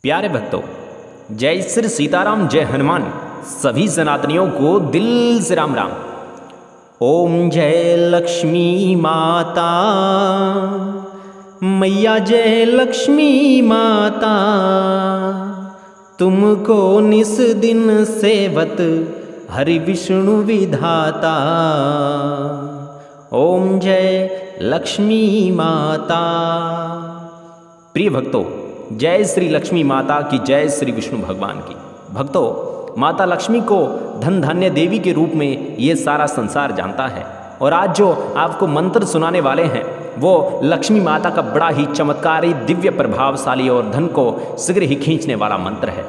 प्यारे भक्तों, जय श्री सीताराम, जय हनुमान। सभी सनातनियों को दिल से राम राम। ओम जय लक्ष्मी माता मैया, जय लक्ष्मी माता, तुमको निस दिन सेवत हरि विष्णु विधाता। ओम जय लक्ष्मी माता। प्रिय भक्तों, जय श्री लक्ष्मी माता की, जय श्री विष्णु भगवान की। भक्तों, माता लक्ष्मी को धन धान्य देवी के रूप में ये सारा संसार जानता है। और आज जो आपको मंत्र सुनाने वाले हैं वो लक्ष्मी माता का बड़ा ही चमत्कारी, दिव्य, प्रभावशाली और धन को शीघ्र ही खींचने वाला मंत्र है।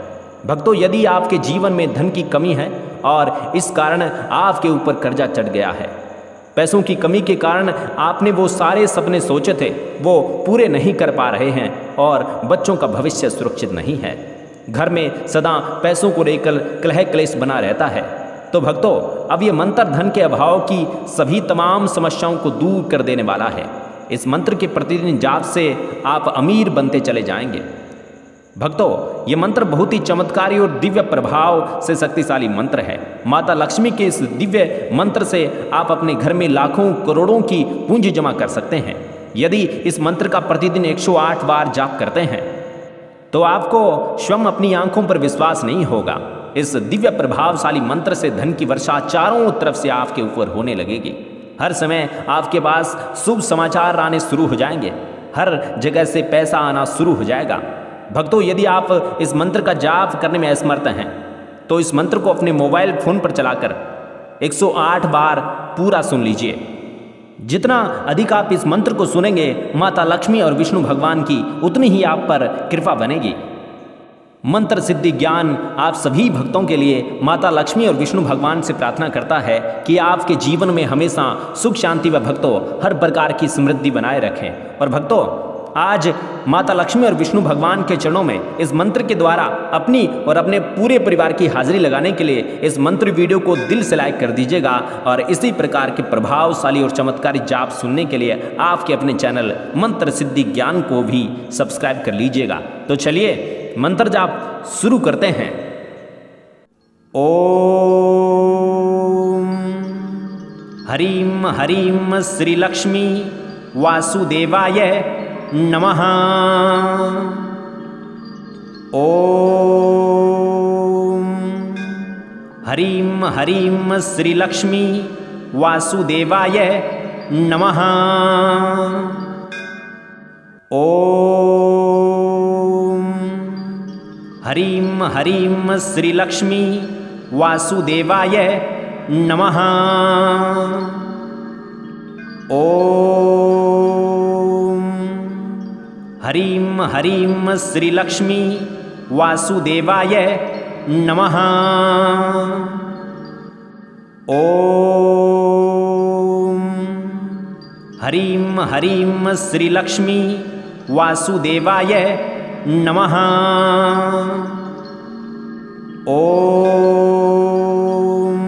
भक्तों, यदि आपके जीवन में धन की कमी है और इस कारण आपके ऊपर कर्जा चढ़ गया है, पैसों की कमी के कारण आपने वो सारे सपने सोचे थे वो पूरे नहीं कर पा रहे हैं और बच्चों का भविष्य सुरक्षित नहीं है, घर में सदा पैसों को लेकर कलह क्लेश बना रहता है, तो भक्तों, अब ये मंत्र धन के अभाव की सभी तमाम समस्याओं को दूर कर देने वाला है। इस मंत्र के प्रतिदिन जाप से आप अमीर बनते चले जाएंगे। भक्तों, ये मंत्र बहुत ही चमत्कारी और दिव्य प्रभाव से शक्तिशाली मंत्र है। माता लक्ष्मी के इस दिव्य मंत्र से आप अपने घर में लाखों करोड़ों की पूंजी जमा कर सकते हैं। यदि इस मंत्र का प्रतिदिन 108 बार जाप करते हैं तो आपको स्वयं अपनी आंखों पर विश्वास नहीं होगा। इस दिव्य प्रभावशाली मंत्र से धन की वर्षा चारों तरफ से आपके ऊपर होने लगेगी। हर समय आपके पास शुभ समाचार आने शुरू हो जाएंगे, हर जगह से पैसा आना शुरू हो जाएगा। भक्तों, यदि आप इस मंत्र का जाप करने में असमर्थ हैं तो इस मंत्र को अपने मोबाइल फोन पर चलाकर 108 बार पूरा सुन लीजिए। जितना अधिक आप इस मंत्र को सुनेंगे, माता लक्ष्मी और विष्णु भगवान की उतनी ही आप पर कृपा बनेगी। मंत्र सिद्धि ज्ञान आप सभी भक्तों के लिए माता लक्ष्मी और विष्णु भगवान से प्रार्थना करता है कि आपके जीवन में हमेशा सुख शांति व भक्तों हर प्रकार की समृद्धि बनाए रखें। और भक्तों, आज माता लक्ष्मी और विष्णु भगवान के चरणों में इस मंत्र के द्वारा अपनी और अपने पूरे परिवार की हाजिरी लगाने के लिए इस मंत्र वीडियो को दिल से लाइक कर दीजिएगा। और इसी प्रकार के प्रभावशाली और चमत्कारी जाप सुनने के लिए आपके अपने चैनल मंत्र सिद्धि ज्ञान को भी सब्सक्राइब कर लीजिएगा। तो चलिए मंत्र जाप शुरू करते हैं। ओम हरीम हरीम श्री लक्ष्मी वासुदेवाय नमः। ओम हरीम हरीम श्री लक्ष्मी वासुदेवाय नमः। ओम हरीम हरीम श्री लक्ष्मी वासुदेवाय नमः। ओम हरीम हरीम श्री लक्ष्मी वासुदेवाय नमः। ओम हरीम हरीम श्री लक्ष्मी वासुदेवाय नमः। ओम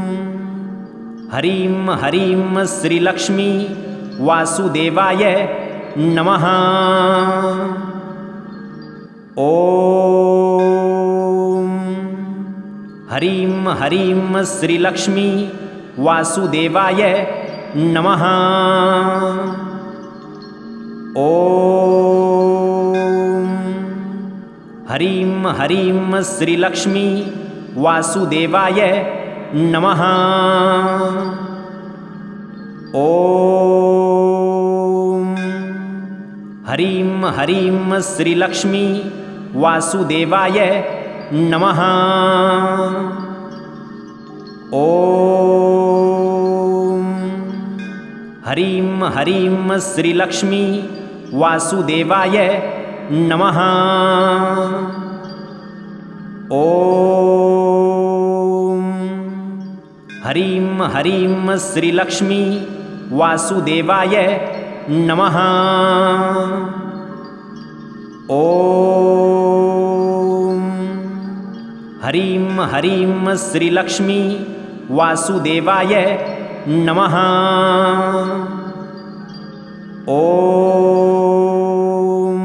हरीम हरीम श्री लक्ष्मी वासुदेवाय नमः। ओम हरीम हरीम श्री लक्ष्मी वासुदेवाय नमः। ओम हरीम हरीम श्री लक्ष्मी वासुदेवाय नमः। ओम हरीम हरीम श्री लक्ष्मी वासुदेवाय नमः। ओम हरीम हरीम श्री लक्ष्मी वासुदेवाय नमः। ओम हरीम हरीम श्री लक्ष्मी वासुदेवाय नमः। ओम हरीम हरीम श्री लक्ष्मी वासुदेवाय नमः। ओम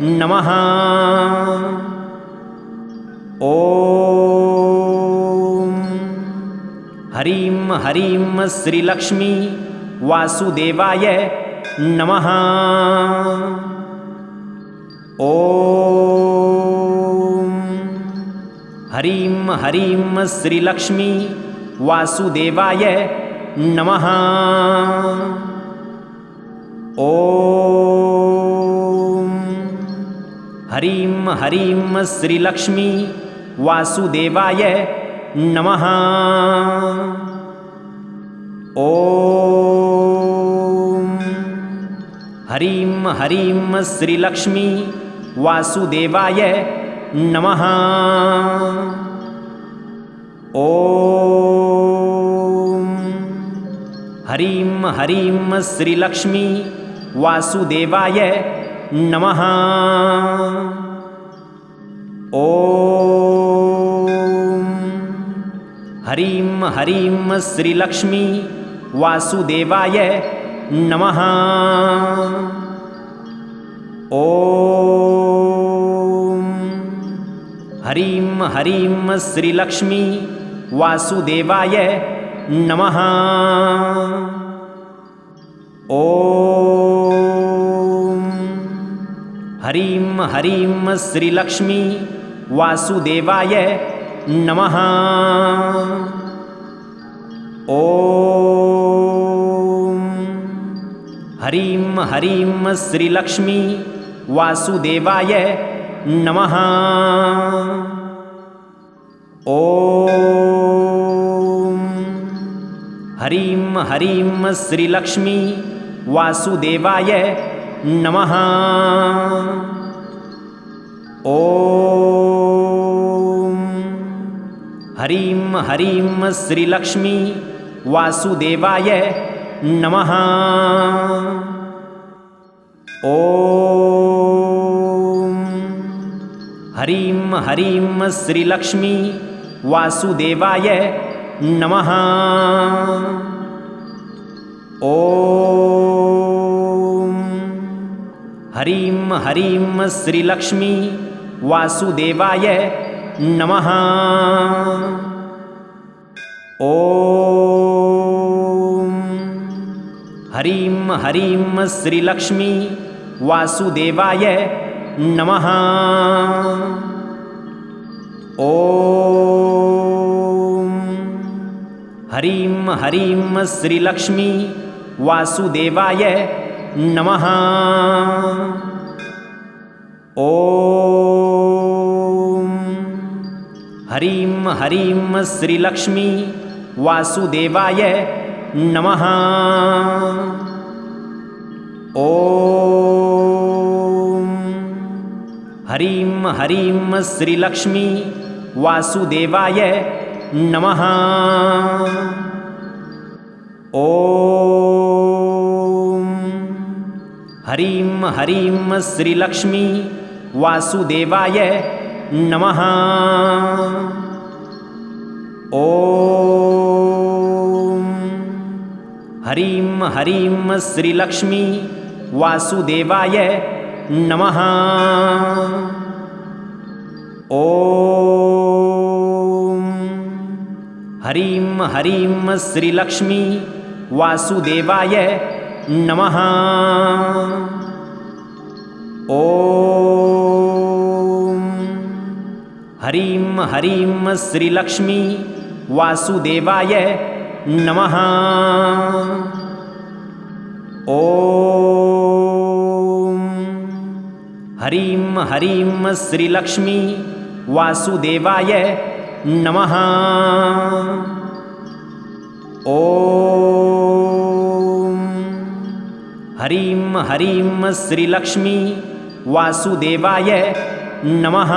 नमः। ॐ ह्रीं ह्रीं श्रीलक्ष्मी वासुदेवाय नमः। ॐ ह्रीं ह्रीं श्रीलक्ष्मी वासुदेवाय नमः। ॐ ह्रीं ह्रीं श्रीलक्ष्मी वासुदेवाय नमः। ॐ ह्रीं ह्रीं श्रीलक्ष्मी वासुदेवाय नमः। ॐ ह्रीं ह्रीं श्रीलक्ष्मी वासुदेवाय नमः। ॐ ह्रीं ह्रीं श्रीलक्ष्मी वासुदेवाय नमः। ॐ ह्रीं ह्रीं श्रीलक्ष्मी वासुदेवाय नमः। ॐ ह्रीं ह्रीं श्रीलक्ष्मी वासुदेवाय नमः। ॐ ह्रीं ह्रीं श्रीलक्ष्मी वासुदेवाय नमः। ॐ ह्रीं ह्रीं श्रीलक्ष्मी वासुदेवाय नमः। ॐ ह्रीं ह्रीं श्रीलक्ष्मी वासुदेवाय नमः। ॐ ह्रीं ह्रीं श्रीलक्ष्मी वासुदेवाय नमः। ॐ ह्रीं ह्रीं श्रीलक्ष्मी वासुदेवाय नमः। ॐ ह्रीं ह्रीं श्रीलक्ष्मी वासुदेवाय नमः। ॐ ह्रीं ह्रीं श्रीलक्ष्मी वासुदेवाय नमः। ॐ ह्रीं ह्रीं श्रीलक्ष्मी वासुदेवाय नमः। ॐ ह्रीं ह्रीं श्रीलक्ष्मी वासुदेवाय नमः। ॐ ह्रीं ह्रीं श्रीलक्ष्मी वासुदेवाय नमः। ॐ ह्रीं ह्रीं श्रीलक्ष्मी वासुदेवाय नमः। ॐ ह्रीं ह्रीं श्रीलक्ष्मी वासुदेवाय नमः। ॐ ह्रीं ह्रीं श्रीलक्ष्मी वासुदेवाय नमः। ॐ ह्रीं ह्रीं श्रीलक्ष्मी वासुदेवाय नमः। ॐ ह्रीं ह्रीं श्रीलक्ष्मी वासुदेवाय नमः।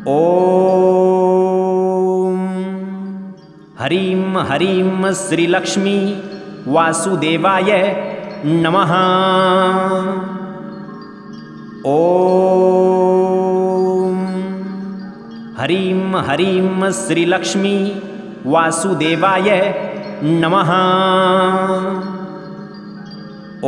ॐ ह्रीं ह्रीं श्रीलक्ष्मी वासुदेवाय नमः। ॐ ह्रीं ह्रीं श्रीलक्ष्मी वासुदेवाय नमः। ॐ